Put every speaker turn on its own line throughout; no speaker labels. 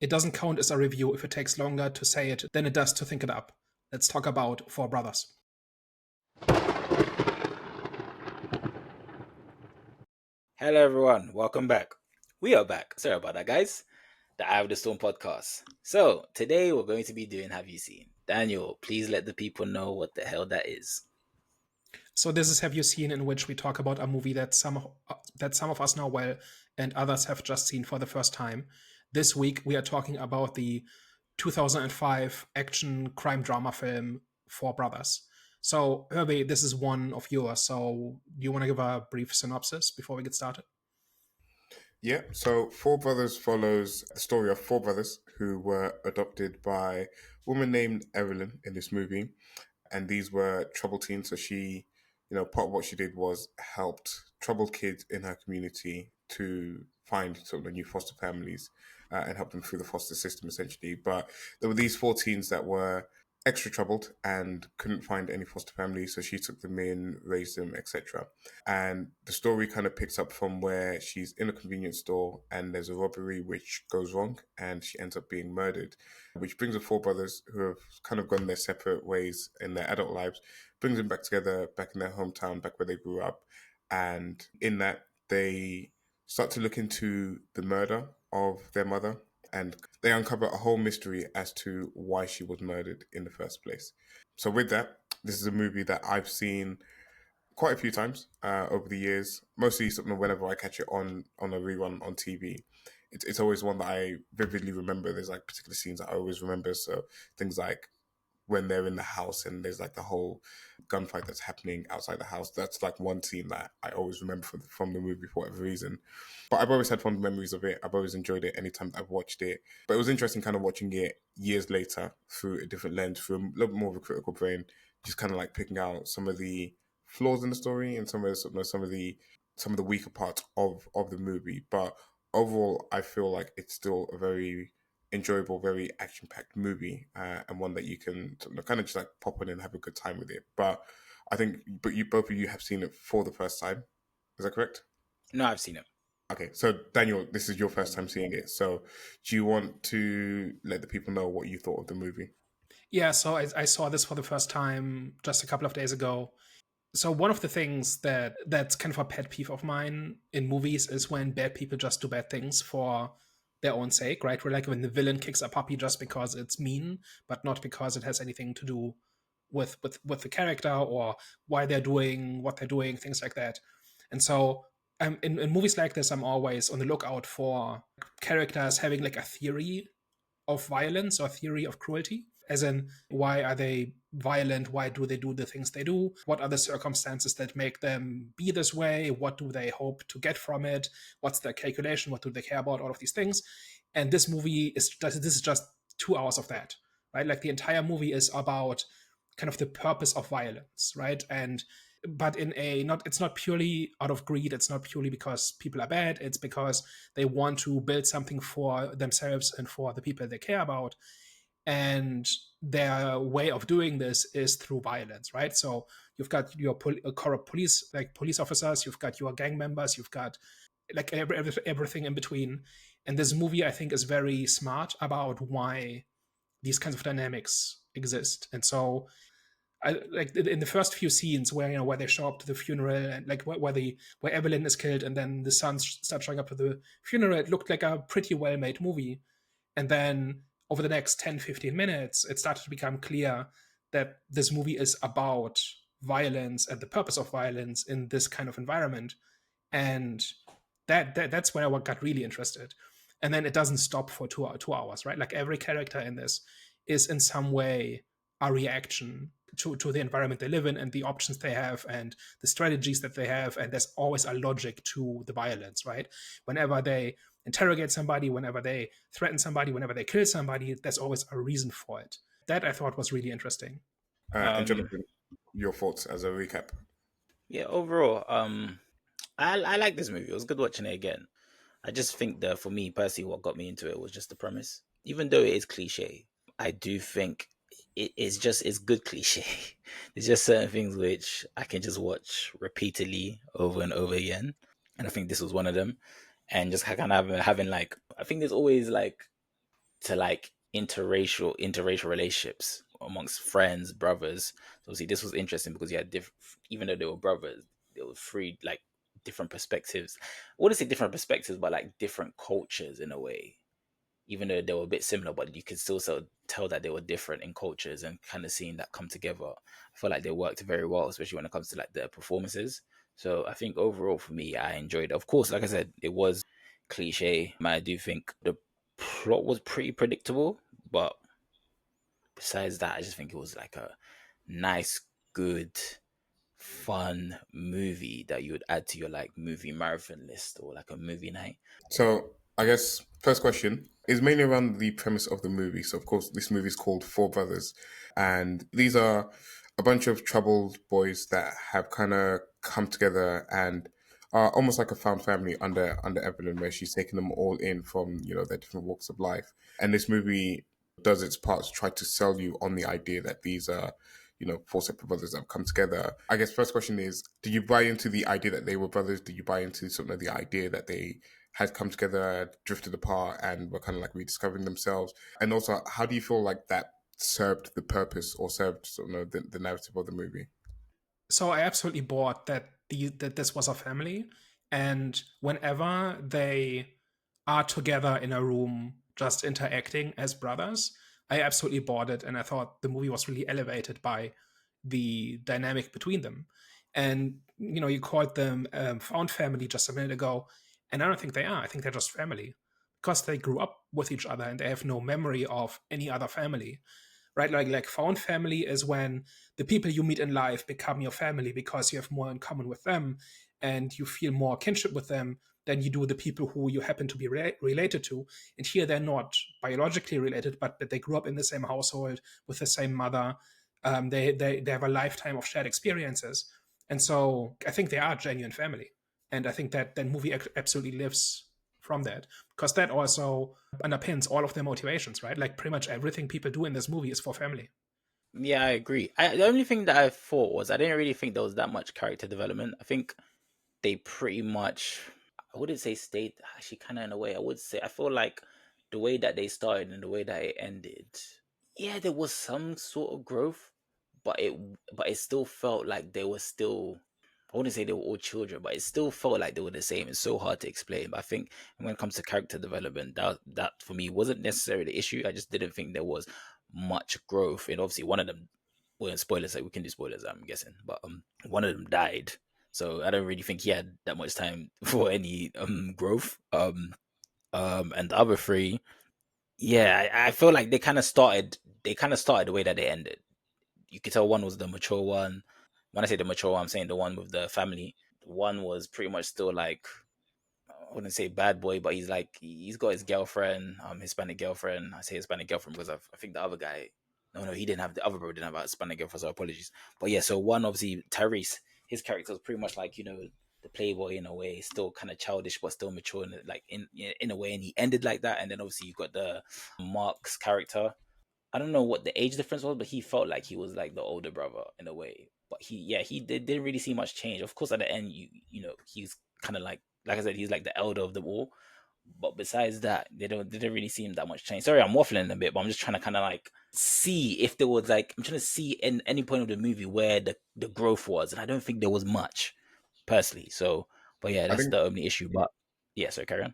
It doesn't count as a review if it takes longer to say it than it does to think it up. Let's talk about Four Brothers.
Hello, everyone. Welcome back. We are back. Sorry about that, guys. The Eye of the Storm podcast. So, today we're going to be doing Have You Seen? Daniel, please let the people know what the hell that is.
So this is Have You Seen, in which we talk about a movie that some of us know well and others have just seen for the first time. This week we are talking about the 2005 action crime drama film Four Brothers. So Hervé, this is one of yours. So do you want to give a brief synopsis before we get started?
Yeah, so Four Brothers follows the story of four brothers who were adopted by a woman named Evelyn in this movie. And these were troubled teens. So she, part of what she did was helped troubled kids in her community to find sort of new foster families and help them through the foster system, essentially. But there were these four teens that were extra troubled and couldn't find any foster families. So she took them in, raised them, etc. And the story kind of picks up from where she's in a convenience store and there's a robbery which goes wrong and she ends up being murdered, which brings the four brothers who have kind of gone their separate ways in their adult lives, brings them back together, back in their hometown, back where they grew up. And in that, they start to look into the murder of their mother and they uncover a whole mystery as to why she was murdered in the first place. So with that, this is a movie that I've seen quite a few times over the years. Mostly something whenever I catch it on a rerun on TV. It's always one that I vividly remember. There's like particular scenes that I always remember. So things like when they're in the house and there's like the whole gunfight that's happening outside the house. That's like one scene that I always remember from the movie for whatever reason. But I've always had fond memories of it. I've always enjoyed it anytime I've watched it. But it was interesting kind of watching it years later through a different lens, through a little bit more of a critical brain, just kind of like picking out some of the flaws in the story and some of the weaker parts of the movie. But overall, I feel like it's still a very enjoyable, very action-packed movie, and one that you can kind of just like pop in and have a good time with it. But I think, you both of you have seen it for the first time. Is that correct?
No, I've seen it.
Okay, so Daniel, this is your first time seeing it. So do you want to let the people know what you thought of the movie?
Yeah, so I saw this for the first time just a couple of days ago. So one of the things that's kind of a pet peeve of mine in movies is when bad people just do bad things for their own sake, right? Where like when the villain kicks a puppy just because it's mean, but not because it has anything to do with the character or why they're doing what they're doing, things like that. And so in movies like this, I'm always on the lookout for characters having like a theory of violence or theory of cruelty, as in why are they violent, why do they do the things they do, what are the circumstances that make them be this way, what do they hope to get from it, what's their calculation, what do they care about, all of these things. And this is just 2 hours of that, right? Like the entire movie is about kind of the purpose of violence, right? And but in a not it's not purely out of greed, it's not purely because people are bad, it's because they want to build something for themselves and for the people they care about. And their way of doing this is through violence, right? So you've got your corrupt police, like police officers, you've got your gang members, you've got like everything in between. And this movie, I think, is very smart about why these kinds of dynamics exist. And so I, like in the first few scenes where where they show up to the funeral and like where Evelyn is killed and then the sons start showing up to the funeral, it looked like a pretty well made movie. And then over the next 10-15 minutes, it started to become clear that this movie is about violence and the purpose of violence in this kind of environment. And that's where I got really interested. And then it doesn't stop for 2 hours, right? Like every character in this is in some way a reaction to the environment they live in and the options they have and the strategies that they have. And there's always a logic to the violence, right? Whenever they interrogate somebody, whenever they threaten somebody, whenever they kill somebody, there's always a reason for it. That I thought was really interesting.
And
Um,
Jonathan, your thoughts as a recap?
yeah, overall, I like this movie. It was good watching it again. I just think that for me personally, what got me into it was just the premise. Even though it is cliche, I do think it's good cliche. There's just certain things which I can just watch repeatedly over and over again, and I think this was one of them. And just kind of having like, I think there's always like to like interracial relationships amongst friends, brothers. So see, this was interesting because you had different, even though they were brothers, they were three like different perspectives. I wouldn't say different perspectives, but like different cultures in a way. Even though they were a bit similar, but you could still sort of tell that they were different in cultures and kind of seeing that come together. I feel like they worked very well, especially when it comes to like their performances. So I think overall for me, I enjoyed it. Of course, like I said, it was cliche. I do think the plot was pretty predictable, but besides that, I just think it was like a nice, good, fun movie that you would add to your like movie marathon list or like a movie night.
So I guess first question is mainly around the premise of the movie. So of course this movie is called Four Brothers, and these are a bunch of troubled boys that have kind of come together and are almost like a found family under Evelyn, where she's taken them all in from their different walks of life. And this movie does its part to try to sell you on the idea that these are four separate brothers that have come together. I guess first question is, did you buy into the idea that they were brothers? Did you buy into sort of the idea that they had come together, drifted apart, and were kind of like rediscovering themselves? And also, how do you feel like that served the purpose or served the narrative of the movie?
So I absolutely bought that this was a family, and whenever they are together in a room just interacting as brothers, I absolutely bought it, and I thought the movie was really elevated by the dynamic between them. And you called them found family just a minute ago, and I don't think they are. I think they're just family because they grew up with each other and they have no memory of any other family, right? Like found family is when the people you meet in life become your family because you have more in common with them and you feel more kinship with them than you do the people who you happen to be related to. And here they're not biologically related, but they grew up in the same household with the same mother. They have a lifetime of shared experiences, and so I think they are genuine family. And I think that movie absolutely lives from that, because that also underpins all of their motivations, right? Like pretty much everything people do in this movie is for family.
Yeah, I agree. The only thing that I thought was I didn't really think there was that much character development. I think they pretty much, I wouldn't say stayed, actually kind of in a way, I would say, I feel like the way that they started and the way that it ended, yeah, there was some sort of growth, but it still felt like they were still, I wouldn't say they were all children, but it still felt like they were the same. It's so hard to explain. But I think when it comes to character development, that for me wasn't necessarily the issue. I just didn't think there was much growth. And obviously one of them, well, spoilers, like we can do spoilers, I'm guessing, but one of them died. So I don't really think he had that much time for any growth. And the other three, yeah, I feel like they kind of started the way that they ended. You could tell one was the mature one. When I say the mature one, I'm saying the one with the family. One was pretty much still like, I wouldn't say bad boy, but he's like he's got his girlfriend, Hispanic girlfriend. I say Hispanic girlfriend because I think the other guy, no, he didn't have, the other brother didn't have a Hispanic girlfriend, so apologies. But yeah, so one obviously Tyrese, his character was pretty much like the playboy in a way, still kind of childish but still mature like in a way, and he ended like that. And then obviously you got the Mark's character. I don't know what the age difference was, but he felt like he was like the older brother in a way. But he didn't really see much change. Of course, at the end, he's kind of like I said, he's like the elder of them all. But besides that, they didn't really seem that much change. Sorry, I'm waffling a bit, but I'm just trying to kind of like see if there was like, I'm trying to see in any point of the movie where the growth was, and I don't think there was much personally. So, but yeah,
I
that's
think
the only issue. But yeah, so carry on.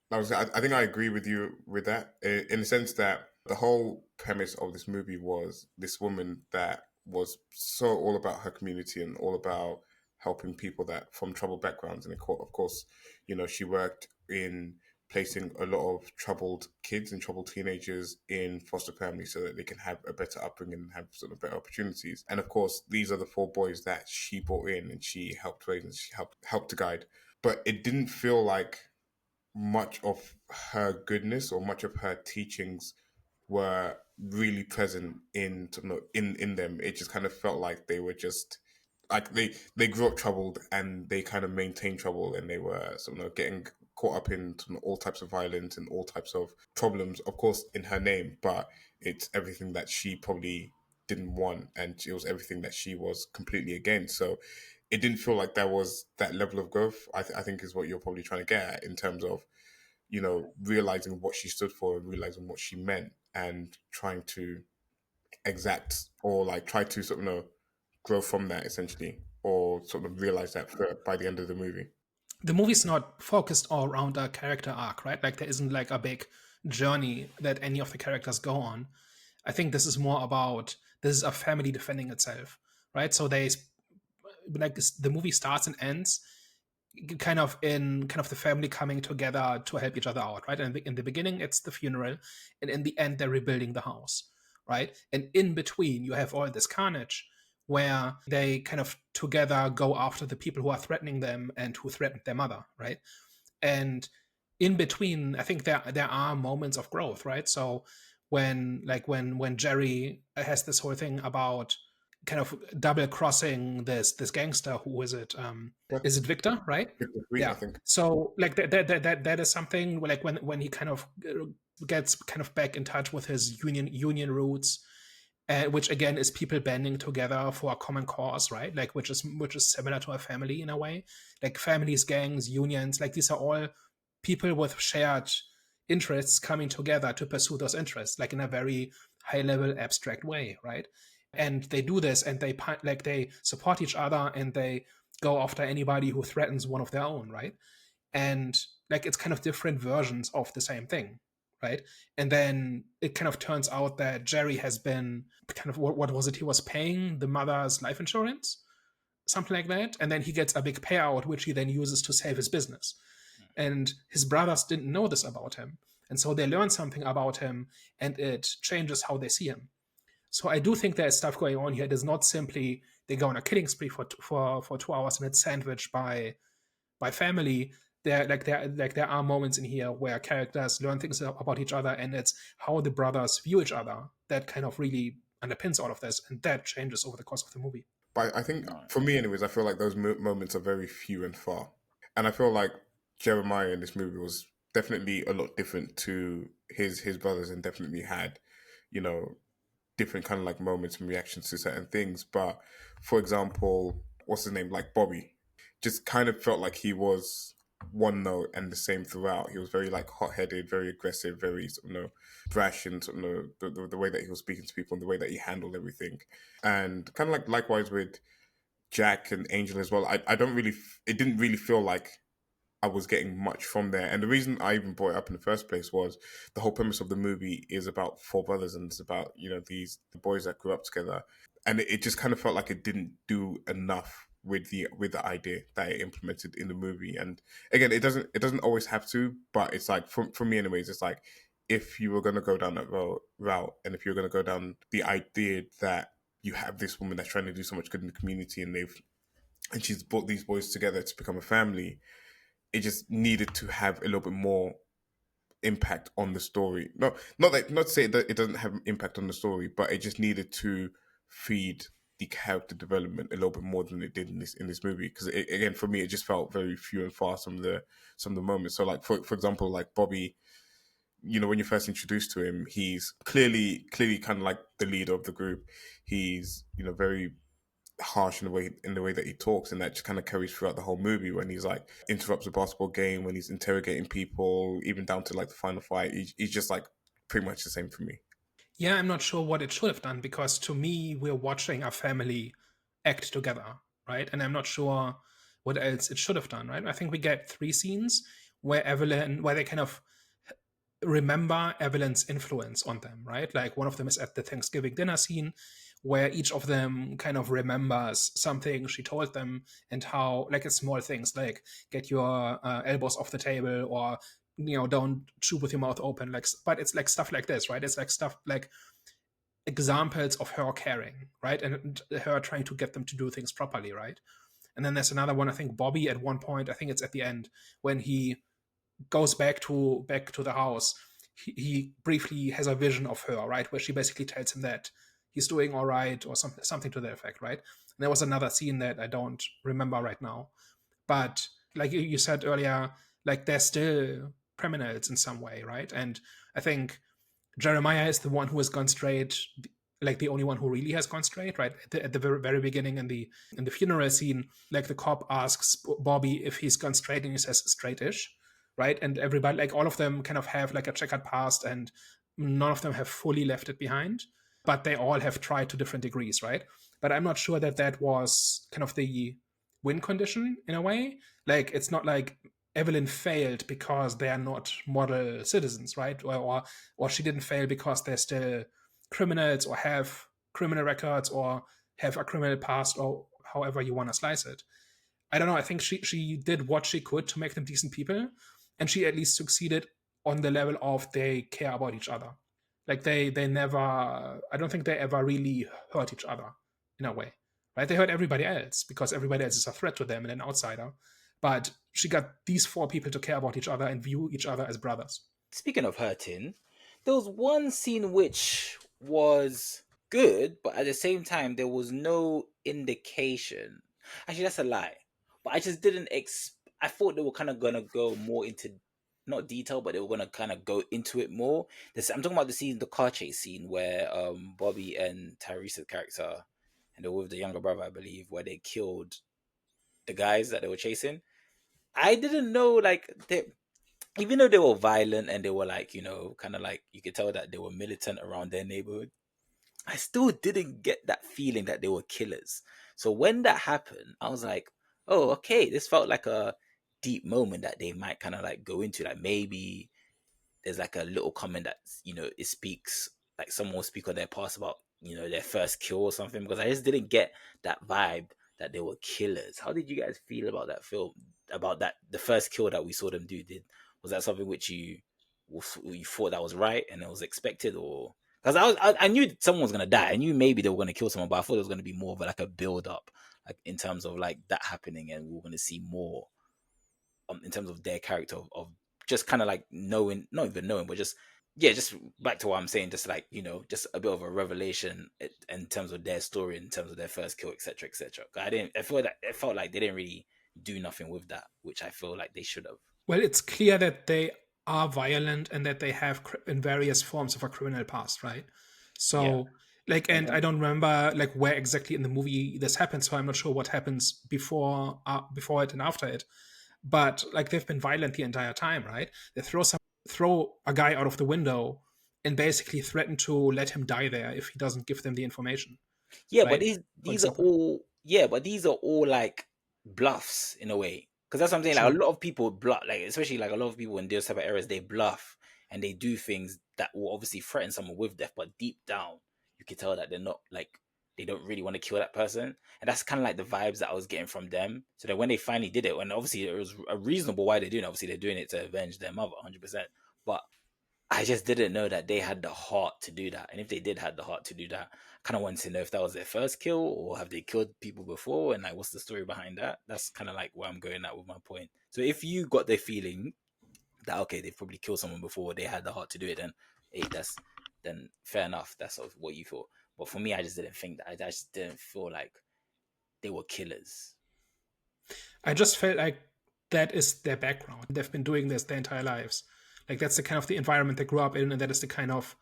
I think I agree with you with that in the sense that the whole premise of this movie was this woman that was so all about her community and all about helping people that from troubled backgrounds. And of course, she worked in placing a lot of troubled kids and troubled teenagers in foster families so that they can have a better upbringing and have sort of better opportunities. And of course, these are the four boys that she brought in and she helped raise and she helped to guide. But it didn't feel like much of her goodness or much of her teachings were really present in them. It just kind of felt like they were just like they grew up troubled and they kind of maintained trouble, and they were getting caught up in all types of violence and all types of problems, of course in her name, but it's everything that she probably didn't want, and it was everything that she was completely against. So it didn't feel like there was that level of growth. I think is what you're probably trying to get at in terms of realizing what she stood for and realizing what she meant and trying to exact or like try to sort of grow from that essentially, or sort of realize that by the end of the movie.
The movie's not focused all around a character arc, right? Like there isn't like a big journey that any of the characters go on. I think this is more about this is a family defending itself, right? So the movie starts and ends kind of the family coming together to help each other out, right? And in the beginning, it's the funeral, and in the end, they're rebuilding the house, right? And in between, you have all this carnage where they kind of together go after the people who are threatening them and who threatened their mother, right? And in between, I think there are moments of growth, right? So when Jerry has this whole thing about kind of double crossing this gangster, who is it? Is it Victor, right?
Victor Green,
Yeah.
I think.
So like that is something like when he kind of gets kind of back in touch with his union roots, which again is people banding together for a common cause, right? Like which is similar to a family in a way. Like families, gangs, unions, like these are all people with shared interests coming together to pursue those interests, like in a very high level abstract way, right? And they do this, and they support each other, and they go after anybody who threatens one of their own, right? And like it's kind of different versions of the same thing, right? And then it kind of turns out that Jerry has been kind of what was it? He was paying the mother's life insurance, something like that, and then he gets a big payout, which he then uses to save his business. And his brothers didn't know this about him, and so they learn something about him, and it changes how they see him. So I do think there's stuff going on here. It is not simply they go on a killing spree for 2 hours and it's sandwiched by family. There are moments in here where characters learn things about each other, and it's how the brothers view each other that kind of really underpins all of this, and that changes over the course of the movie.
But I think for me, anyways, I feel like those moments are very few and far, and I feel like Jeremiah in this movie was definitely a lot different to his brothers, and definitely had, different kind of like moments and reactions to certain things. But for example, what's his name? Like Bobby, just kind of felt like he was one note and the same throughout. He was very like hot-headed, very aggressive, very brash, and the way that he was speaking to people and the way that he handled everything. And kind of like likewise with Jack and Angel as well. It didn't really feel like I was getting much from there. And the reason I even brought it up in the first place was the whole premise of the movie is about four brothers, and it's about, the boys that grew up together. And it just kind of felt like it didn't do enough with the idea that it implemented in the movie. And again, it doesn't always have to, but it's like for me anyways, it's like if you were going to go down that route, and if you're going to go down the idea that you have this woman that's trying to do so much good in the community, and she's brought these boys together to become a family, it just needed to have a little bit more impact on the story. Not to say that it doesn't have impact on the story, but it just needed to feed the character development a little bit more than it did in this movie. Because again, for me, it just felt very few and far some of the moments. So, like for example, like Bobby, when you're first introduced to him, he's clearly kind of like the leader of the group. He's very harsh in the way that he talks, and that just kind of carries throughout the whole movie when he's like interrupts a basketball game, when he's interrogating people, even down to like the final fight. He's just like pretty much the same for me.
Yeah, I'm not sure what it should have done, because to me, we're watching a family act together, right? And I'm not sure what else it should have done, right? I think we get 3 scenes where they kind of remember Evelyn's influence on them, right? Like one of them is at the Thanksgiving dinner scene, where each of them kind of remembers something she told them, and how, like, it's small things like get your elbows off the table, or don't chew with your mouth open, like, but it's like stuff like this, right? It's like stuff like examples of her caring, right? And her trying to get them to do things properly, right? And then there's another one, I think Bobby at one point, I think it's at the end, when he goes back to the house, he briefly has a vision of her, right, where she basically tells him that he's doing all right, or something to that effect, right? And there was another scene that I don't remember right now, but like you said earlier, like they're still criminals in some way, right? And I think Jeremiah is the one who has gone straight, like the only one who really has gone straight, right? At the very, very beginning in the funeral scene, like the cop asks Bobby if he's gone straight, and he says straight-ish, right? And everybody, like all of them kind of have like a checkered past, and none of them have fully left it behind, but they all have tried to different degrees, right? But I'm not sure that that was kind of the win condition in a way. Like it's not like Evelyn failed because they are not model citizens, right? Or she didn't fail because they're still criminals or have criminal records or have a criminal past, or however you want to slice it. I don't know. I think she did what she could to make them decent people, and she at least succeeded on the level of they care about each other. Like they never. I don't think they ever really hurt each other in a way, right? They hurt everybody else because everybody else is a threat to them and an outsider. But she got these four people to care about each other and view each other as brothers.
Speaking of hurting, there was one scene which was good, but at the same time, there was no indication. Actually, that's a lie. But I just didn't. I thought they were kind of gonna go more into not detail, but they were gonna kind of go into it more. I'm talking about the scene, the car chase scene, where Bobby and Tyrese's character, and they were with the younger brother, I believe, where they killed the guys that they were chasing. I didn't know, like, even though they were violent and they were like, kind of like you could tell that they were militant around their neighborhood, I still didn't get that feeling that they were killers. So when that happened, I was like, oh, okay, this felt like a deep moment that they might kind of like go into. Like maybe there's like a little comment that, it speaks, like someone will speak on their past about, their first kill or something, because I just didn't get that vibe that they were killers. How did you guys feel about that film? About that, the first kill that we saw them do? Was that something which you thought that was right and it was expected, or because I knew someone was gonna die. I knew maybe they were gonna kill someone, but I thought it was gonna be more of like a build up, like in terms of like that happening, and we were gonna see more in terms of their character of just kind of like knowing, not even knowing, but just just back to what I'm saying, just like just a bit of a revelation in terms of their story, in terms of their first kill, etc., etc. I feel that it felt like they didn't really do nothing with that, which I feel like they should have.
Well, it's clear that they are violent and that they have in various forms of a criminal past, right?
Yeah.
So, like, and I don't remember like where exactly in the movie this happens, so I'm not sure what happens before it and after it. But like they've been violent the entire time, right? They throw a guy out of the window and basically threaten to let him die there if he doesn't give them the information.
Yeah, but
Right? For
these are
example.
all like bluffs in a way. Because that's what I'm saying. Like
Sure.
a lot of people bluff, like especially like a lot of people in those type of areas, they bluff and they do things that will obviously threaten someone with death, but deep down you can tell that they're not like, they don't really want to kill that person. And that's kind of like the vibes that I was getting from them. So that when they finally did it, and obviously it was a reasonable why they're doing it. Obviously they're doing it to avenge their mother, 100%. But I just didn't know that they had the heart to do that. And if they did have the heart to do that, I kind of wanted to know if that was their first kill or have they killed people before, and like what's the story behind that. That's kind of like where I'm going at with my point. So if you got the feeling that okay, they've probably killed someone before, they had the heart to do it, then hey, then fair enough. That's sort of what you thought. But for me, I just didn't think that. I just didn't feel like they were killers.
I just felt like that is their background. They've been doing this their entire lives. Like that's the kind of the environment they grew up in, and that is the kind of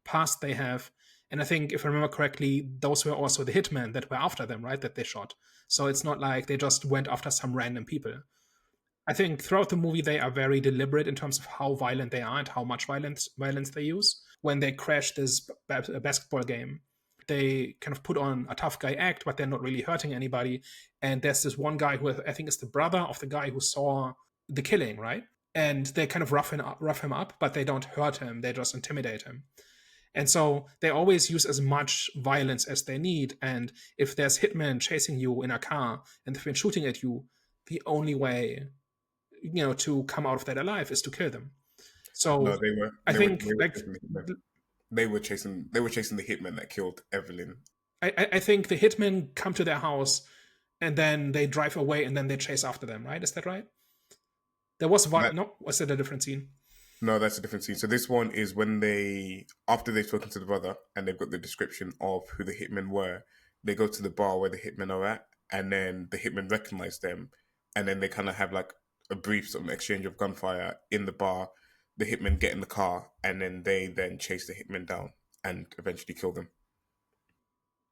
past they have. And I think, if I remember correctly, those were also the hitmen that were after them, right? That they shot. So it's not like they just went after some random people. I think throughout the movie they are very deliberate in terms of how violent they are and how much violence they use. When they crash this basketball game, they kind of put on a tough guy act, but they're not really hurting anybody. And there's this one guy who I think is the brother of the guy who saw the killing, right? And they kind of rough him up, but they don't hurt him. They just intimidate him. And so they always use as much violence as they need. And if there's hitmen chasing you in a car and they've been shooting at you, the only way to come out of that alive is to kill them. So
No, they were.
I think
They were chasing the hitman that killed Evelyn.
I think the hitmen come to their house and then they drive away and then they chase after them, right? Is that right? There was one. No, was that a different scene?
No, that's a different scene. So this one is when after they've spoken to the brother and they've got the description of who the hitmen were, they go to the bar where the hitmen are at, and then the hitmen recognize them, and then they kind of have like a brief sort of exchange of gunfire in the bar. The hitmen get in the car, and then they chase the hitmen down and eventually kill them.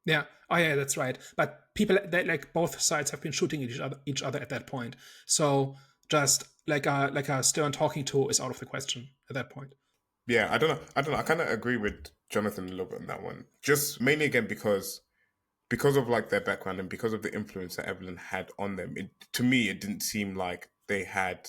Yeah. Oh, yeah, that's right. But people, like both sides have been shooting each other at that point. So Just like a stern talking to is out of the question at that point.
Yeah, I don't know. I don't know. I kind of agree with Jonathan a little bit on that one. Just mainly again because of like their background and because of the influence that Evelyn had on them. To me, it didn't seem like they had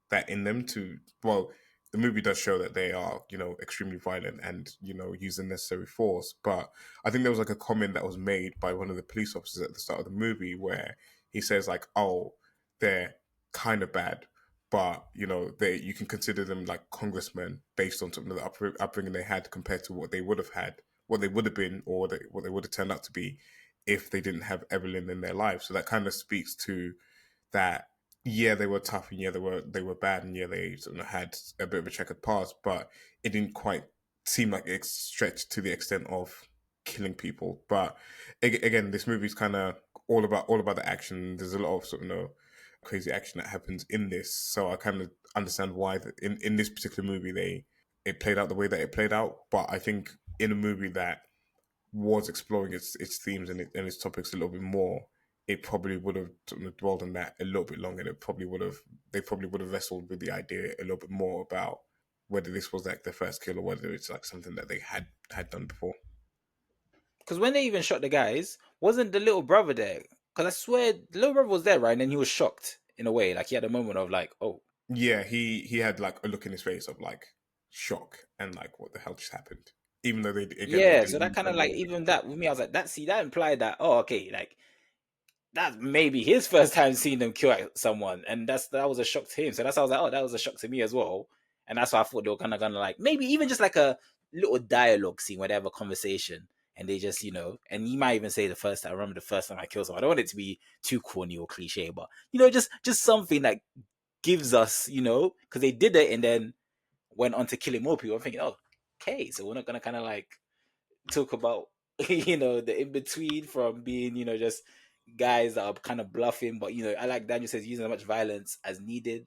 that in them to. Well, the movie does show that they are, extremely violent and use unnecessary force. But I think there was like a comment that was made by one of the police officers at the start of the movie where he says like, "Oh, they're kind of bad." But you can consider them like congressmen based on some of the upbringing they had compared to what they would have had, what they would have been, or what they would have turned out to be if they didn't have Evelyn in their life. So that kind of speaks to that. Yeah, they were tough, and yeah, they were bad, and yeah, they sort of had a bit of a checkered past, but it didn't quite seem like it stretched to the extent of killing people. But again, this movie's kind of all about the action. There's a lot of sort of crazy action that happens in this, so I kind of understand why in this particular movie it played out the way that it played out. But I think in a movie that was exploring its themes and its topics a little bit more, it probably would have sort of dwelled on that a little bit longer. They probably would have wrestled with the idea a little bit more about whether this was like their first kill or whether it's like something that they had done before.
Because when they even shot the guys, wasn't the little brother there? Because I swear the little brother was there, right? And then he was shocked in a way. Like he had a moment of like, oh.
Yeah, he had like a look in his face of like shock and like what the hell just happened. Even though they
So that kind of like, even that with me, I was like, that implied that, oh, okay, like that maybe his first time seeing them kill someone, and that was a shock to him. So that's why I was like, oh, that was a shock to me as well. And that's why I thought they were kind of gonna like maybe even just like a little dialogue scene where they have a conversation and they just, and you might even say the first time. I remember the first time I killed someone. I don't want it to be too corny or cliche, but just something that gives us, because they did it and then went on to killing more people. I'm thinking, oh, okay, so we're not gonna kind of like talk about the in between from being just guys that are kind of bluffing, but I like Daniel says using as much violence as needed,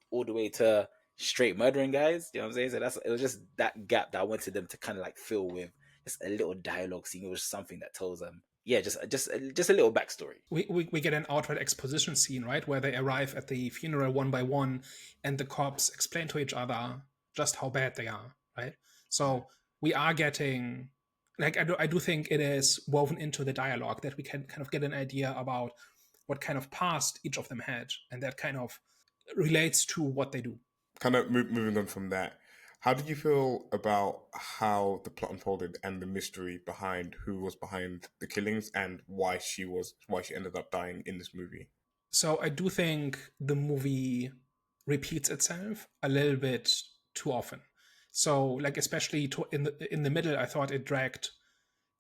all the way to straight murdering guys. You know what I'm saying? So it was just that gap that I wanted them to kind of like fill with just a little dialogue scene. It was something that tells them, yeah, just a little backstory.
We get an outright exposition scene, right, where they arrive at the funeral one by one, and the cops explain to each other just how bad they are, right? So we are getting, like, I do think it is woven into the dialogue that we can kind of get an idea about what kind of past each of them had, and that kind of relates to what they do.
Kind of moving on from that, how did you feel about how the plot unfolded and the mystery behind who was behind the killings and why she ended up dying in this movie?
So I do think the movie repeats itself a little bit too often. So, like, especially in the middle, I thought it dragged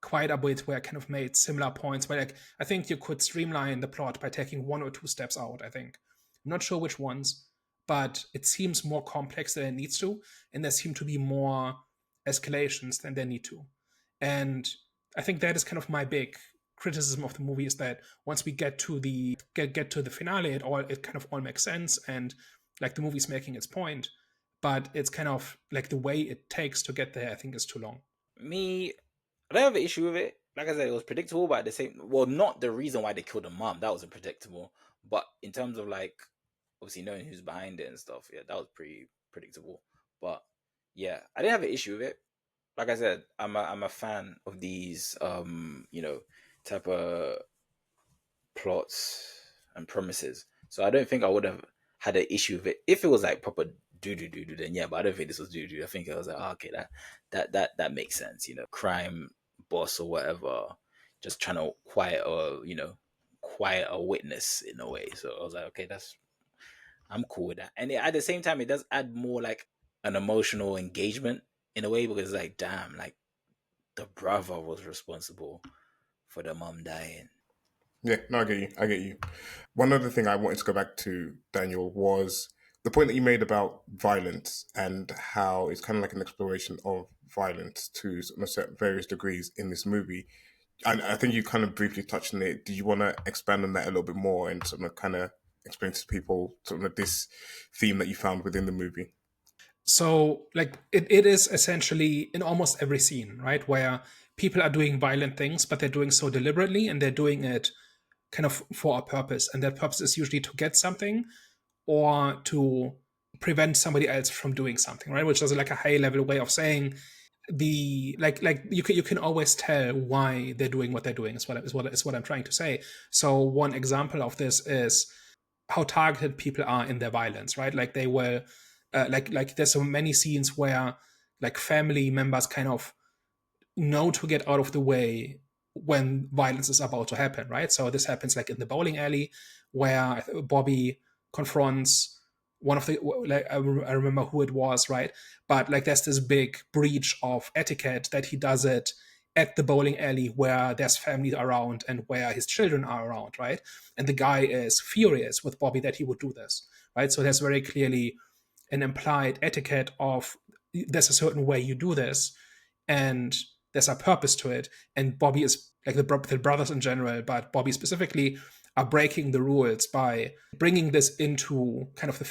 quite a bit where I kind of made similar points. But like, I think you could streamline the plot by taking one or two steps out. I think I'm not sure which ones, but it seems more complex than it needs to, and there seem to be more escalations than there need to. And I think that is kind of my big criticism of the movie, is that once we get to the finale, it kind of all makes sense, and like the movie's making its point, but it's kind of like the way it takes to get there, I think, is too long.
Me, I don't have an issue with it. Like I said, it was predictable, but at the same, well, not the reason why they killed the mom. That wasn't predictable. But in terms of like, obviously knowing who's behind it and stuff, yeah, that was pretty predictable. But yeah, I didn't have an issue with it. Like I said, I'm a fan of these, type of plots and premises. So I don't think I would have had an issue with it if it was like proper do then yeah. But I don't think this was do. I think I was like, oh, okay, that makes sense. Crime boss or whatever, just trying to quiet a witness in a way. So I was like, okay, I'm cool with that. And at the same time, it does add more like an emotional engagement in a way, because like, damn, like the brother was responsible for the mom dying.
Yeah, no, I get you. One other thing I wanted to go back to, Daniel, was the point that you made about violence and how it's kind of like an exploration of violence to various degrees in this movie. And I think you kind of briefly touched on it. Do you want to expand on that a little bit more and sort of kind of explain to people sort of this theme that you found within the movie?
So, like, it is essentially in almost every scene, right, where people are doing violent things, but they're doing so deliberately, and they're doing it kind of for a purpose. And that purpose is usually to get something, or to prevent somebody else from doing something, right? Which is like a high level way of saying you can always tell why they're doing what they're doing is what I'm trying to say. So one example of this is how targeted people are in their violence, right? Like they will like there's so many scenes where like family members kind of know to get out of the way when violence is about to happen, right? So this happens like in the bowling alley where Bobby confronts one of the, like I remember who it was, right? But like there's this big breach of etiquette that he does it at the bowling alley where there's family around and where his children are around, right? And the guy is furious with Bobby that he would do this, right? So there's very clearly an implied etiquette of there's a certain way you do this, and there's a purpose to it. And Bobby is like the brothers in general, but Bobby specifically are breaking the rules by bringing this into kind of the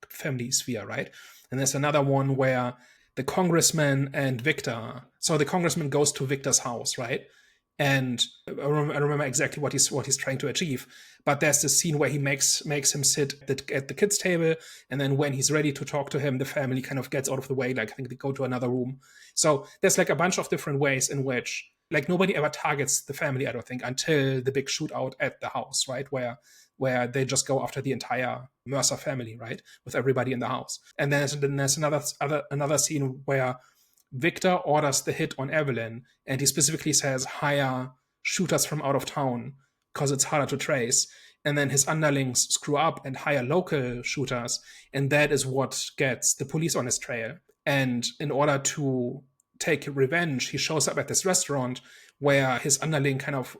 family sphere, right? And there's another one where the congressman and Victor. So the congressman goes to Victor's house, right? And I remember exactly what he's trying to achieve. But there's this scene where he makes him sit at the kids' table, and then when he's ready to talk to him, the family kind of gets out of the way. Like I think they go to another room. So there's like a bunch of different ways in which like nobody ever targets the family, I don't think, until the big shootout at the house, right? Where they just go after the entire Mercer family, right? With everybody in the house. And then there's another scene where Victor orders the hit on Evelyn, and he specifically says hire shooters from out of town because it's harder to trace. And then his underlings screw up and hire local shooters, and that is what gets the police on his trail. And in order to take revenge, he shows up at this restaurant where his underling kind of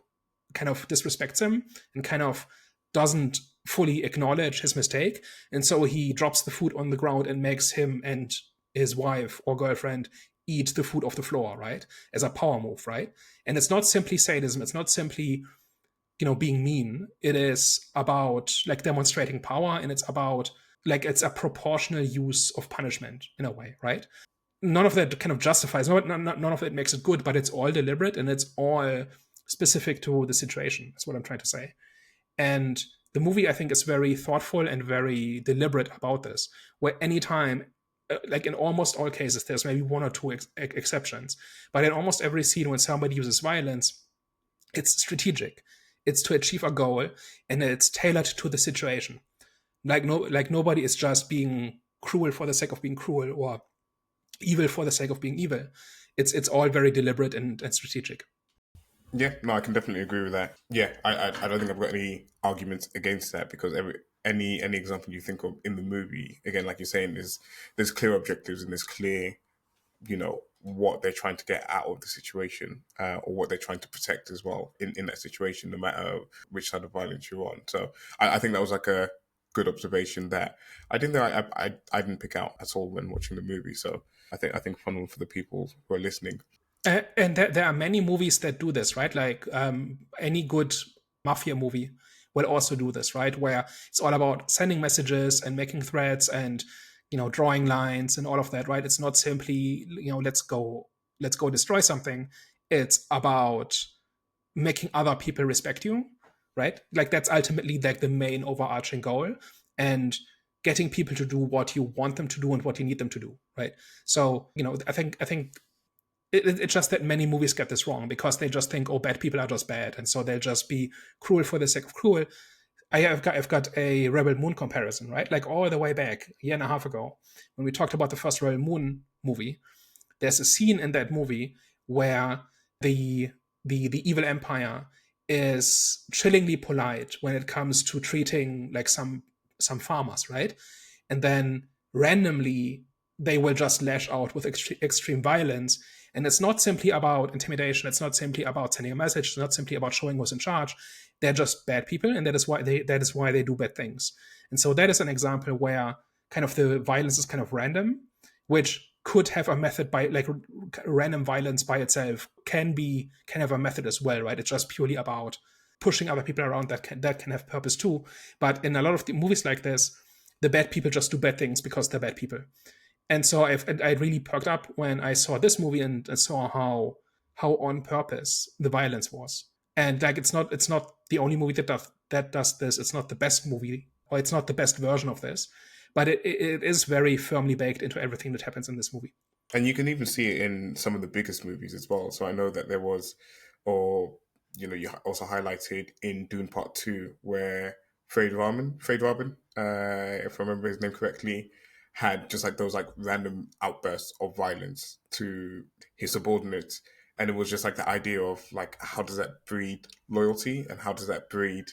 disrespects him and kind of doesn't fully acknowledge his mistake. And so he drops the food on the ground and makes him and his wife or girlfriend eat the food off the floor, right? As a power move, right? And it's not simply sadism. It's not simply, being mean. It is about like demonstrating power, and it's about like it's a proportional use of punishment in a way, right? None of that kind of justifies, none of it makes it good, but it's all deliberate and it's all specific to the situation. That's what I'm trying to say. And the movie, I think, is very thoughtful and very deliberate about this, where anytime, like in almost all cases, there's maybe one or two exceptions, but in almost every scene when somebody uses violence, it's strategic. It's to achieve a goal, and it's tailored to the situation. Like nobody is just being cruel for the sake of being cruel or evil for the sake of being evil. It's all very deliberate and strategic.
Yeah, no, I can definitely agree with that. Yeah, I don't think I've got any arguments against that, because any example you think of in the movie, again, like you're saying, there's clear objectives and there's clear, what they're trying to get out of the situation, or what they're trying to protect as well in that situation, no matter which side of violence you're on. So I think that was like a good observation that I didn't pick out at all when watching the movie. So I think fun for the people who are listening.
And there are many movies that do this, right? Like any good mafia movie will also do this, right? Where it's all about sending messages and making threats and drawing lines and all of that, right? It's not simply let's go destroy something. It's about making other people respect you, right? Like that's ultimately like the main overarching goal, and getting people to do what you want them to do and what you need them to do, right? So I think it's just that many movies get this wrong because they just think, oh, bad people are just bad, and so they'll just be cruel for the sake of cruel. I've got a Rebel Moon comparison, right? Like all the way back a year and a half ago, when we talked about the first Rebel Moon movie, there's a scene in that movie where the evil empire is chillingly polite when it comes to treating like some farmers, right? And then randomly they will just lash out with extreme violence. And it's not simply about intimidation. It's not simply about sending a message. It's not simply about showing who's in charge. They're just bad people, and that is why they do bad things. And so that is an example where kind of the violence is kind of random, which could have a method by like random violence by itself can have a method as well, right? It's just purely about pushing other people around that can have purpose too. But in a lot of the movies like this, the bad people just do bad things because they're bad people. And so I really perked up when I saw this movie and saw how on purpose the violence was. And like it's not the only movie that does this. It's not the best movie or it's not the best version of this, but it is very firmly baked into everything that happens in this movie.
And you can even see it in some of the biggest movies as well. So I know that there was, or you also highlighted in Dune Part 2, where Frade Rabin, if I remember his name correctly, had just like those like random outbursts of violence to his subordinates. And it was just like the idea of like, how does that breed loyalty and how does that breed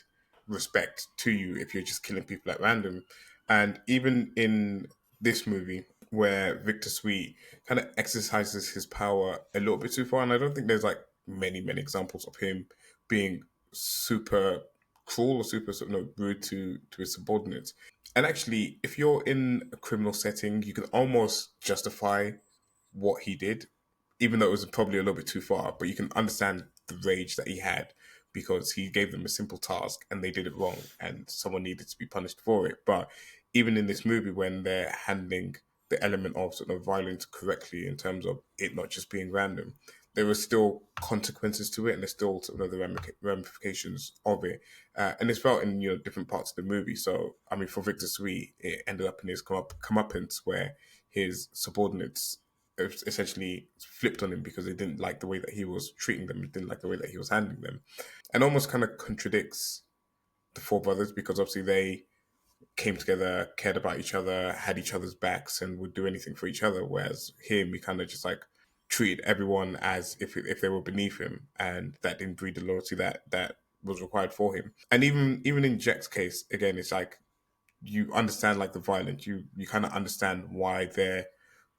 respect to you if you're just killing people at random? And even in this movie, where Victor Sweet kind of exercises his power a little bit too far, and I don't think there's like many examples of him being super cruel or super rude to his subordinates. And actually, if you're in a criminal setting, you can almost justify what he did, even though it was probably a little bit too far. But you can understand the rage that he had because he gave them a simple task and they did it wrong, and someone needed to be punished for it. But even in this movie, when they're handling the element of violence correctly in terms of it not just being random, there were still consequences to it, and there's still the ramifications of it, and it's felt in different parts of the movie. So I mean, for Victor Sweet, it ended up in his comeuppance where his subordinates essentially flipped on him because they didn't like the way that he was treating them, didn't like the way that he was handling them, and almost kind of contradicts the four brothers because obviously they came together, cared about each other, had each other's backs, and would do anything for each other. Whereas him, he kind of just like treated everyone as if they were beneath him, and that didn't breed the loyalty that was required for him. And even in Jack's case, again, it's like you understand like the violence. You kind of understand why they're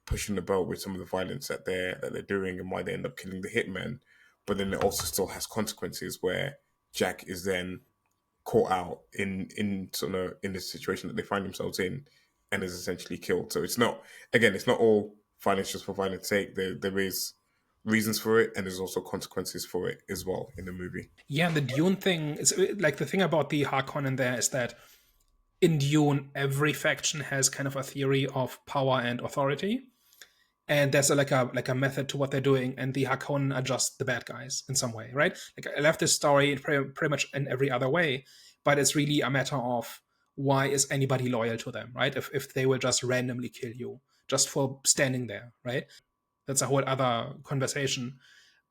pushing the boat with some of the violence that they're doing and why they end up killing the hitman. But then it also still has consequences where Jack is then caught out in this situation that they find themselves in and is essentially killed. So it's not all violence just for violence sake. There is reasons for it, and there's also consequences for it as well in the movie.
Yeah, the Dune thing is like the thing about the Harkonnen there is that in Dune, every faction has kind of a theory of power and authority, and there's like a method to what they're doing, and the Harkonnen are just the bad guys in some way, right? Like I left this story pretty much in every other way, but it's really a matter of why is anybody loyal to them, right? If they will just randomly kill you just for standing there, right? That's a whole other conversation.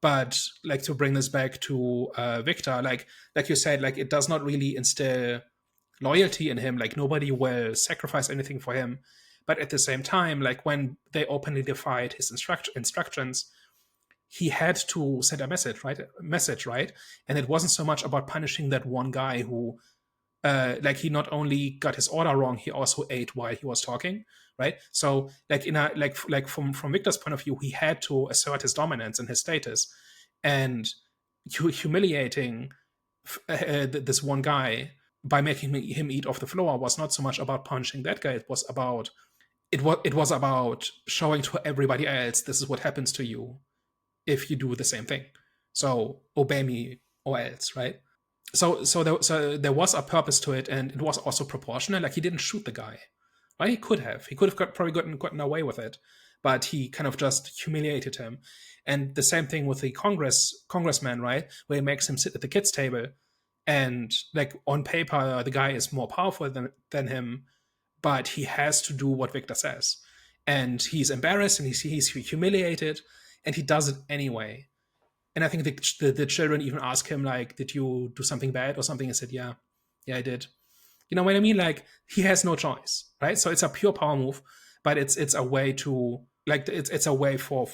But like to bring this back to Victor, like you said, like it does not really instill loyalty in him. Like nobody will sacrifice anything for him. But at the same time, like when they openly defied his instructions, he had to send a message, right? And it wasn't so much about punishing that one guy who, like, he not only got his order wrong, he also ate while he was talking, right? So, like from Victor's point of view, he had to assert his dominance and his status, and humiliating this one guy by making him eat off the floor was not so much about punishing that guy. It was about showing to everybody else, this is what happens to you if you do the same thing. So obey me or else, right? So there was a purpose to it, and it was also proportional. Like he didn't shoot the guy, right? He could have probably gotten away with it, but he kind of just humiliated him. And the same thing with the congressman, right? Where he makes him sit at the kids' table, and like on paper, the guy is more powerful than him, but he has to do what Victor says, and he's embarrassed and he's humiliated, and he does it anyway. And I think the children even ask him, like, did you do something bad or something? He said, yeah, I did. You know what I mean? Like, he has no choice, right? So it's a pure power move, but it's a way to, like, it's a way for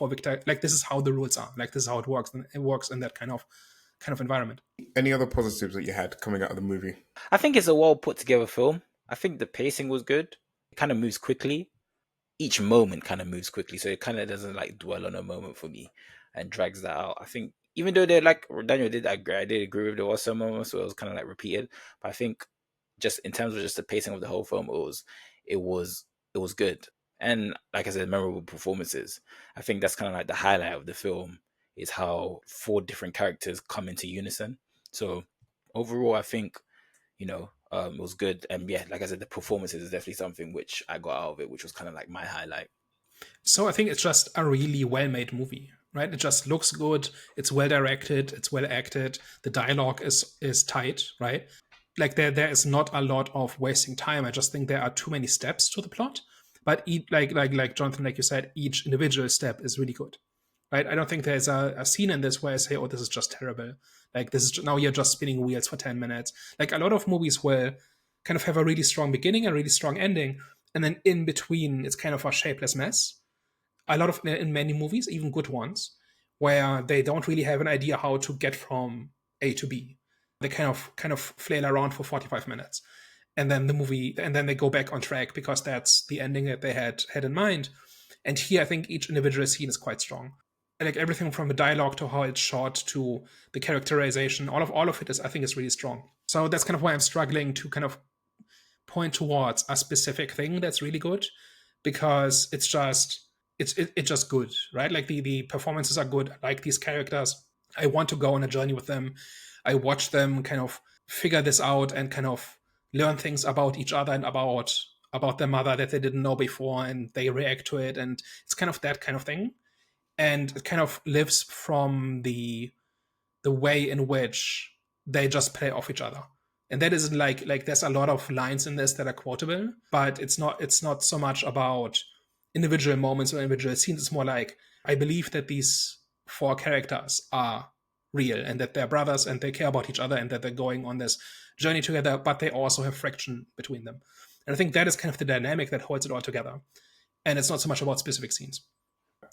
Victor, like, this is how the rules are, like, this is how it works, and it works in that kind of environment.
Any other positives that you had coming out of the movie?
I think it's a well put together film. I think the pacing was good. It kind of moves quickly. Each moment kind of moves quickly, so it kind of doesn't like dwell on a moment for me and drags that out. I think even though they're like Daniel did, I did agree with there was some moments where it was kind of like repeated, but I think just in terms of just the pacing of the whole film, it was good. And like I said, memorable performances. I think that's kind of like the highlight of the film is how 4 different characters come into unison. So overall, I think it was good. And yeah, like I said, the performances is definitely something which I got out of it, which was kind of like my highlight.
So I think it's just a really well-made movie, right? It just looks good. It's well directed. It's well acted. The dialogue is tight, right? like there is not a lot of wasting time. I just think there are too many steps to the plot. But like Jonathan, like you said, each individual step is really good, right? I don't think there's a scene in this where I say, "Oh, this is just terrible." Like this is now you're just spinning wheels for 10 minutes. Like a lot of movies will kind of have a really strong beginning, a really strong ending, and then in between it's kind of a shapeless mess. A lot of in many movies, even good ones, where they don't really have an idea how to get from A to B. They kind of flail around for 45 minutes. And then they go back on track because that's the ending that they had in mind. And here I think each individual scene is quite strong. Like everything from the dialogue to how it's shot to the characterization, all of it is I think is really strong. So that's kind of why I'm struggling to kind of point towards a specific thing that's really good, because it's just good, right? Like the performances are good. I like these characters. I want to go on a journey with them. I watch them kind of figure this out and kind of learn things about each other and about their mother that they didn't know before, and they react to it, and it's kind of that kind of thing. And it kind of lives from the way in which they just play off each other. And that isn't like there's a lot of lines in this that are quotable, but it's not so much about individual moments or individual scenes. It's more like I believe that these four characters are real and that they're brothers and they care about each other and that they're going on this journey together, but they also have friction between them. And I think that is kind of the dynamic that holds it all together. And it's not so much about specific scenes.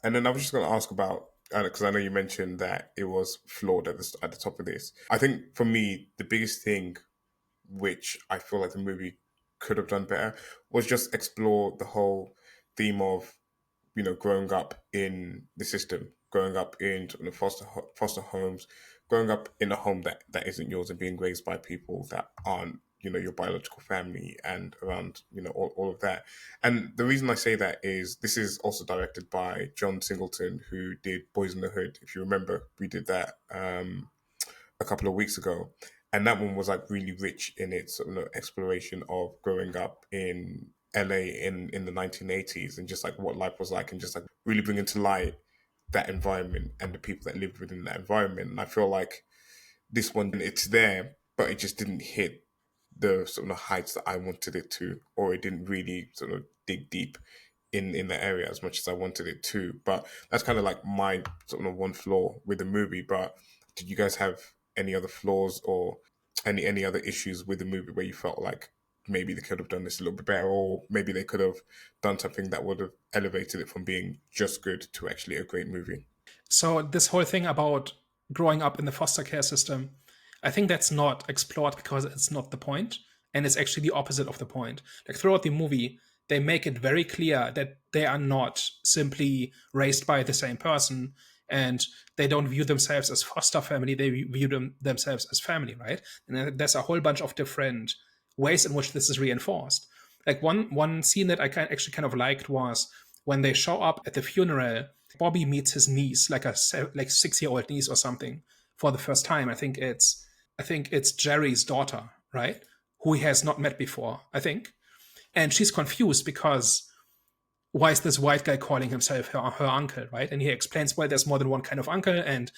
And then I was just going to ask about, because I know you mentioned that it was flawed at the top of this. I think for me, the biggest thing which I feel like the movie could have done better was just explore the whole theme of, growing up in the system, growing up in foster homes, growing up in a home that isn't yours and being raised by people that aren't, your biological family and around, all of that. And the reason I say that is this is also directed by John Singleton, who did Boys in the Hood. If you remember, we did that a couple of weeks ago. And that one was like really rich in its exploration of growing up in LA in the 1980s and just like what life was like and just like really bringing to light that environment and the people that lived within that environment. And I feel like this one, it's there, but it just didn't hit the sort of heights that I wanted it to, or it didn't really sort of dig deep in the area as much as I wanted it to. But that's kind of like my sort of one flaw with the movie. But did you guys have any other flaws or any other issues with the movie where you felt like maybe they could have done this a little bit better, or maybe they could have done something that would have elevated it from being just good to actually a great movie?
So this whole thing about growing up in the foster care system, I think that's not explored because it's not the point, and it's actually the opposite of the point. Like throughout the movie, they make it very clear that they are not simply raised by the same person, and they don't view themselves as foster family, they view themselves as family, right? And there's a whole bunch of different ways in which this is reinforced. Like one scene that I actually kind of liked was when they show up at the funeral. Bobby meets his niece, like 6-year-old niece or something, for the first time. I think it's Jerry's daughter, right? Who he has not met before, I think. And she's confused because why is this white guy calling himself her uncle, right? And he explains, well, there's more than one kind of uncle and,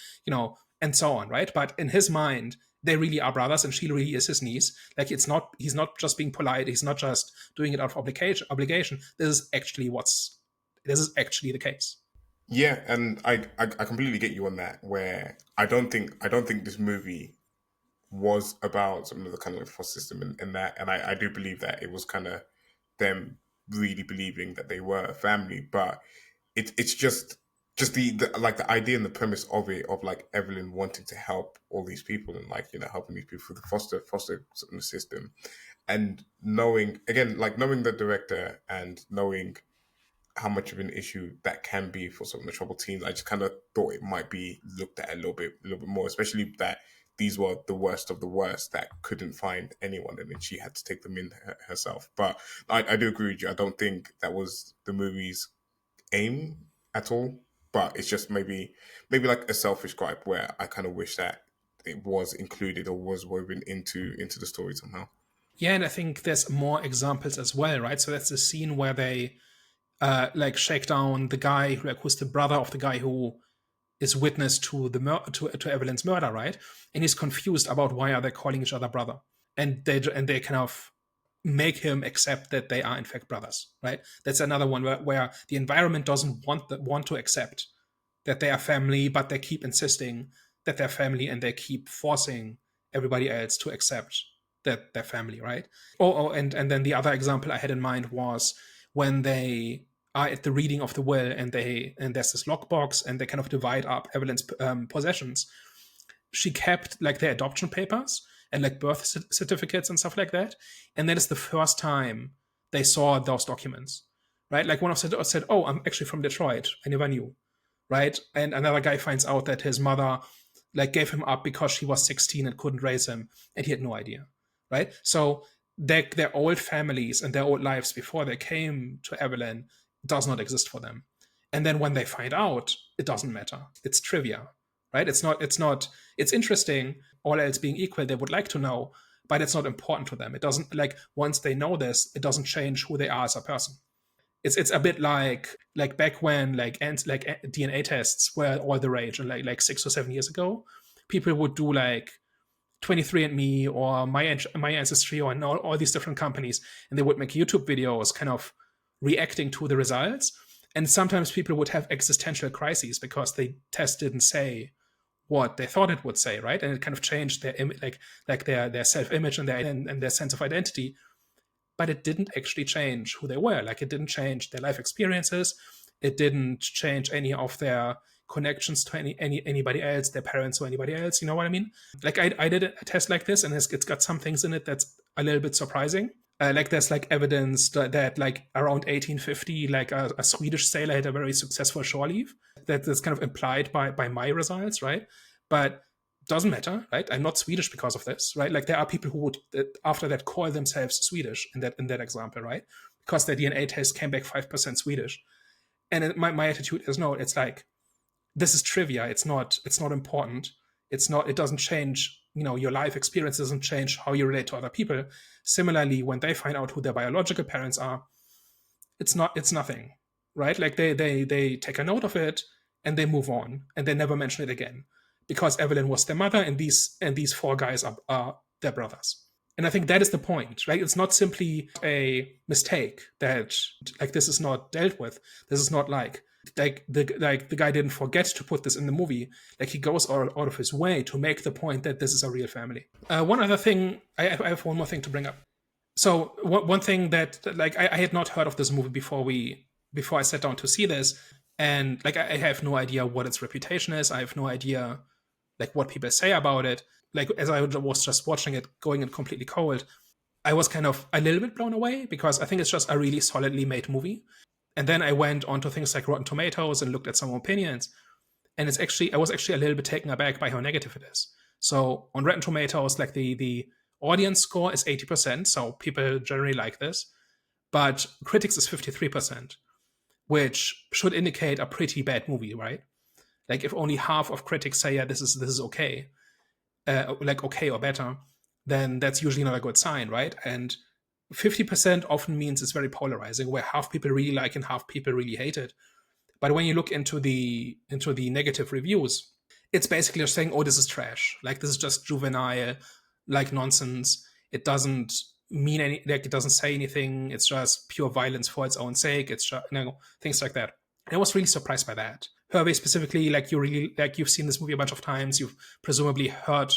and so on, right? But in his mind, they really are brothers and she really is his niece. Like he's not just being polite. He's not just doing it out of obligation. This is actually the case.
Yeah, and I completely get you on that. Where I don't think this movie was about some of the kind of foster system and that, and I do believe that it was kind of them really believing that they were a family, but it's just the like the idea and the premise of it, of like Evelyn wanting to help all these people and like helping these people through the foster system, and knowing the director and knowing how much of an issue that can be for some of the troubled teens, I just kind of thought it might be looked at a little bit more, especially that these were the worst of the worst that couldn't find anyone, and then she had to take them in herself. But I do agree with you. I don't think that was the movie's aim at all. But it's just maybe like a selfish gripe where I kind of wish that it was included or was woven into the story somehow.
Yeah, and I think there's more examples as well, right? So that's the scene where they shake down the guy who's the brother of the guy who is witness to to Evelyn's murder, right? And he's confused about why are they calling each other brother. and they kind of make him accept that they are in fact brothers, right? That's another one where the environment doesn't want to accept that they are family, but they keep insisting that they're family, and they keep forcing everybody else to accept that they're family, right? And then the other example I had in mind was when they are at the reading of the will, and there's this lockbox, and they kind of divide up Evelyn's possessions. She kept like their adoption papers and like birth certificates and stuff like that, and that is the first time they saw those documents, right? Like one of them said, "Oh, I'm actually from Detroit. I never knew." Right? And another guy finds out that his mother like gave him up because she was 16 and couldn't raise him, and he had no idea, right? So their old families and their old lives before they came to Evelyn does not exist for them. And then when they find out, it doesn't matter. It's trivia, right? It's interesting, all else being equal, they would like to know, but it's not important to them. It doesn't, like, once they know this, it doesn't change who they are as a person. It's a bit like back when like DNA tests were all the rage, and like 6 or 7 years ago, people would do like 23andMe or my ancestry or all these different companies, and they would make YouTube videos kind of reacting to the results. And sometimes people would have existential crises because the test didn't say what they thought it would say, right? And it kind of changed their their self-image and their sense of identity. But it didn't actually change who they were. Like, it didn't change their life experiences. It didn't change any of their connections to anybody else, their parents or anybody else. You know what I mean? Like, I did a test like this, and it's got some things in it that's a little bit surprising. Like, there's like evidence that like around 1850, like a Swedish sailor had a very successful shore leave. That's kind of implied by my results, right? But doesn't matter, right? I'm not Swedish because of this, right? Like, there are people who would after that call themselves Swedish in that example, right? Because their DNA test came back 5% Swedish. And my attitude is, no, it's like, this is trivia. It's not important. It doesn't change, your life experience doesn't change how you relate to other people. Similarly, when they find out who their biological parents are, it's nothing, right? Like, they take a note of it and they move on, and they never mention it again, because Evelyn was their mother, and these four guys are their brothers. And I think that is the point, right? It's not simply a mistake that like this is not dealt with. This is not like the guy didn't forget to put this in the movie. Like, he goes out of his way to make the point that this is a real family. One other thing, I have one more thing to bring up. So one thing that like I had not heard of this movie before I sat down to see this, and like I have no idea what its reputation is. I have no idea like what people say about it. Like, as I was just watching it, going in completely cold, I was kind of a little bit blown away, because I think it's just a really solidly made movie. And then I went on to things like Rotten Tomatoes and looked at some opinions, and I was actually a little bit taken aback by how negative it is. So on Rotten Tomatoes, like the audience score is 80%, so people generally like this, but critics is 53%, which should indicate a pretty bad movie, right? Like, if only half of critics say, yeah, this is okay, like okay or better, then that's usually not a good sign, right? And 50% often means it's very polarizing, where half people really like and half people really hate it. But when you look into the negative reviews, it's basically just saying, oh, this is trash. Like, this is just juvenile, like nonsense. It doesn't mean any, like, it doesn't say anything. It's just pure violence for its own sake. It's just, things like that. And I was really surprised by that. Hervé, specifically, like, you've seen this movie a bunch of times. You've presumably heard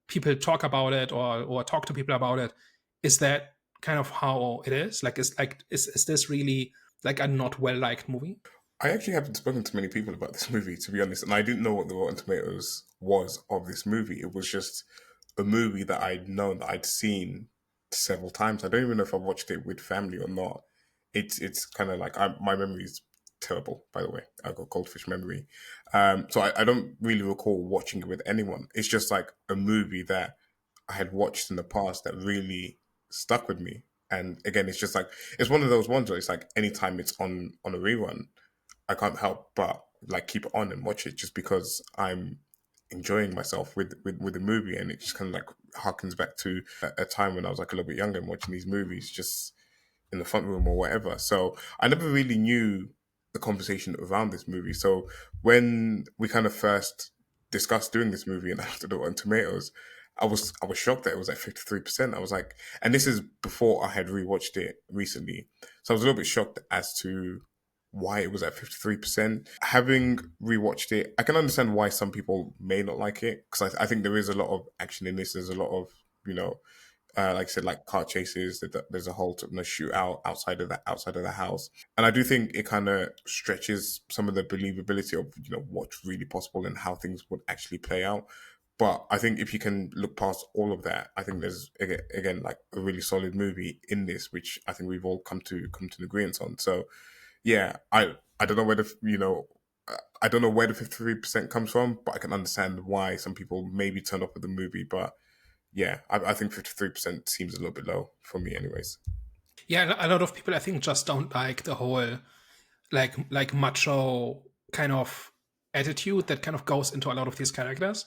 people talk about it or talk to people about it. Is that kind of how it is? Like, is this really like a not well liked movie?
I actually haven't spoken to many people about this movie, to be honest, and I didn't know what the Rotten Tomatoes was of this movie. It was just a movie that I'd known, that I'd seen several times. I don't even know if I watched it with family or not. It's kind of like, my memory is terrible, by the way. I've got goldfish memory. So I don't really recall watching it with anyone. It's just like a movie that I had watched in the past that really stuck with me. And again, it's just like, it's one of those ones where it's like, anytime it's on a rerun, I can't help but like keep it on and watch it, just because I'm enjoying myself with the movie, and it just kind of like harkens back to a time when I was like a little bit younger and watching these movies just in the front room or whatever. So I never really knew the conversation around this movie. So when we kind of first discussed doing this movie and after the Rotten Tomatoes, I was shocked that it was at 53%. I was like, and this is before I had rewatched it recently, so I was a little bit shocked as to why it was at 53%. Having rewatched it, I can understand why some people may not like it, because I think there is a lot of action in this. There's a lot of, like I said, like car chases. There's a whole shootout outside of the house, and I do think it kind of stretches some of the believability of what's really possible and how things would actually play out. But I think if you can look past all of that, I think there's again like a really solid movie in this, which I think we've all come to an agreement on. So yeah, I don't know where I don't know where the 53% comes from, but I can understand why some people maybe turn off with the movie. But yeah, I think 53% seems a little bit low for me, anyways.
Yeah, a lot of people I think just don't like the whole like macho kind of attitude that kind of goes into a lot of these characters.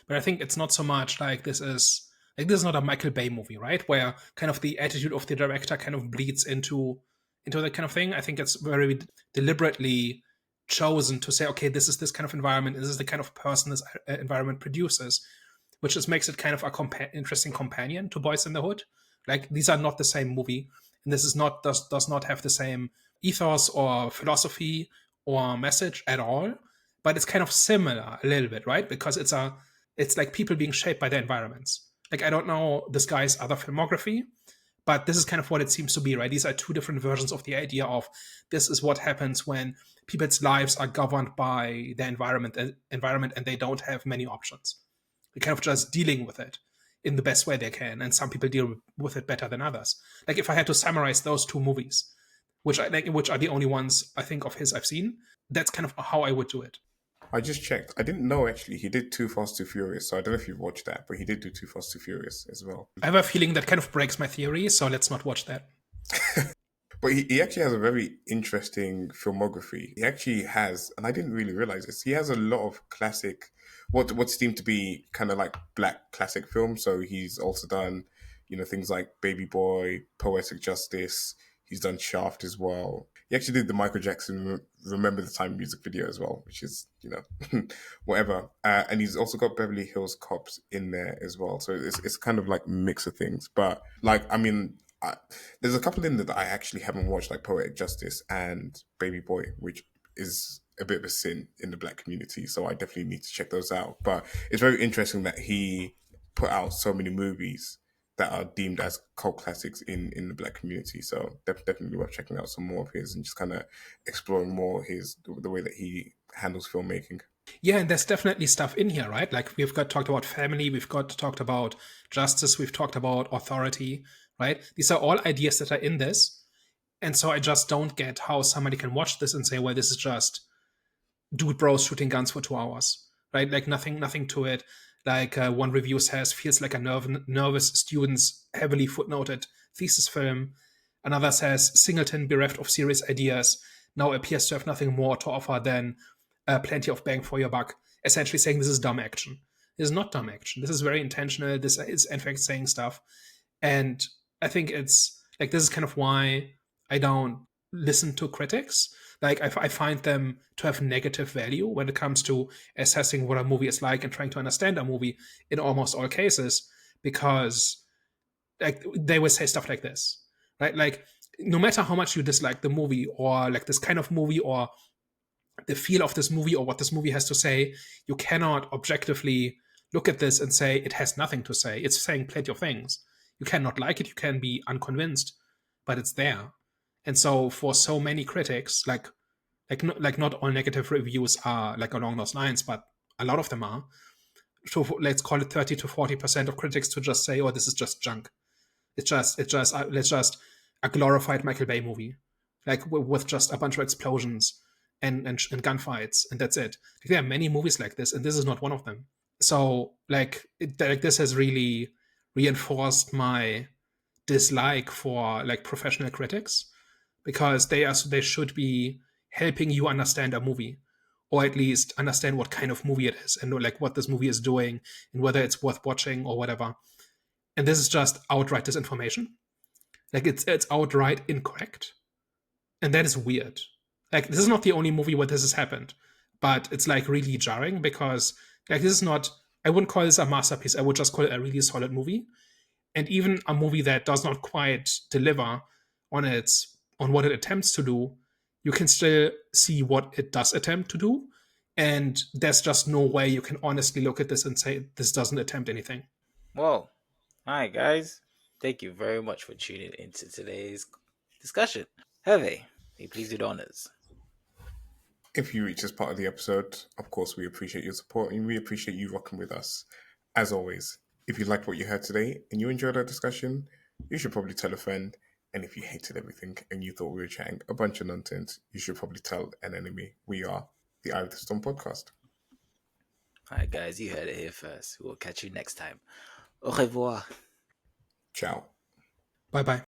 But I think it's not so much like this is not a Michael Bay movie, right? Where kind of the attitude of the director kind of bleeds into that kind of thing. I think it's very deliberately chosen to say, okay, this is this kind of environment, this is the kind of person this environment produces, which just makes it kind of a interesting companion to Boys in the Hood. Like, these are not the same movie, and this is not does not have the same ethos or philosophy or message at all, but it's kind of similar a little bit, right? Because it's like people being shaped by their environments. Like, I don't know this guy's other filmography, but this is kind of what it seems to be, right? These are two different versions of the idea of this is what happens when people's lives are governed by their environment and they don't have many options. They're kind of just dealing with it in the best way they can, and some people deal with it better than others. Like, if I had to summarize those two movies, which are the only ones I think of his I've seen, that's kind of how I would do it.
I just checked. I didn't know actually he did Too Fast, Too Furious. So I don't know if you've watched that, but he did do Too Fast, Too Furious as well.
I have a feeling that kind of breaks my theory, so let's not watch that.
But he actually has a very interesting filmography. He actually has, and I didn't really realize this, he has a lot of classic, what seem to be kind of like black classic films. So he's also done, things like Baby Boy, Poetic Justice. He's done Shaft as well. He actually did the Michael Jackson Remember the Time music video as well, which is, whatever. And he's also got Beverly Hills Cops in there as well. So it's kind of like a mix of things. But like, I mean, there's a couple in there that I actually haven't watched, like Poetic Justice and Baby Boy, which is a bit of a sin in the black community. So I definitely need to check those out. But it's very interesting that he put out so many movies that are deemed as cult classics in the black community. So definitely worth checking out some more of his and just kind of exploring more the way that he handles filmmaking.
Yeah, and there's definitely stuff in here, right? Like, we've talked about family, we've talked about justice, we've talked about authority, right? These are all ideas that are in this. And so I just don't get how somebody can watch this and say, well, this is just dude bros shooting guns for 2 hours, right? Like, nothing to it. Like, one review says, feels like a nervous student's heavily footnoted thesis film. Another says, Singleton, bereft of serious ideas, now appears to have nothing more to offer than plenty of bang for your buck. Essentially saying this is dumb action. This is not dumb action. This is very intentional. This is, in fact, saying stuff. And I think it's, like, this is kind of why I don't listen to critics. Like, I find them to have negative value when it comes to assessing what a movie is like and trying to understand a movie in almost all cases, because like they will say stuff like this, right? Like, no matter how much you dislike the movie or like this kind of movie or the feel of this movie or what this movie has to say, you cannot objectively look at this and say it has nothing to say. It's saying plenty of things. You cannot like it, you can be unconvinced, but it's there. And so for so many critics, like not all negative reviews are like along those lines, but a lot of them are. So let's call it 30 to 40% of critics to just say, "Oh, this is just junk. It's just a glorified Michael Bay movie, like with just a bunch of explosions and gunfights, and that's it." Like, there are many movies like this, and this is not one of them. So this has really reinforced my dislike for like professional critics, because they should be helping you understand a movie, or at least understand what kind of movie it is and like what this movie is doing and whether it's worth watching or whatever. And this is just outright disinformation. Like, it's outright incorrect, and that is weird. Like, this is not the only movie where this has happened, but it's like really jarring, because like this is not I wouldn't call this a masterpiece. I would just call it a really solid movie. And even a movie that does not quite deliver on what it attempts to do, you can still see what it does attempt to do. And there's just no way you can honestly look at this and say this doesn't attempt anything.
Whoa. All right, guys. Thank you very much for tuning into today's discussion. Hervé, may you please do the honors.
If you reach this part of the episode, of course, we appreciate your support and we appreciate you rocking with us. As always, if you liked what you heard today and you enjoyed our discussion, you should probably tell a friend. And if you hated everything and you thought we were chatting a bunch of nonsense, you should probably tell an enemy. We are the Eye of the Storm podcast.
All right, guys, you heard it here first. We'll catch you next time. Au revoir.
Ciao.
Bye bye.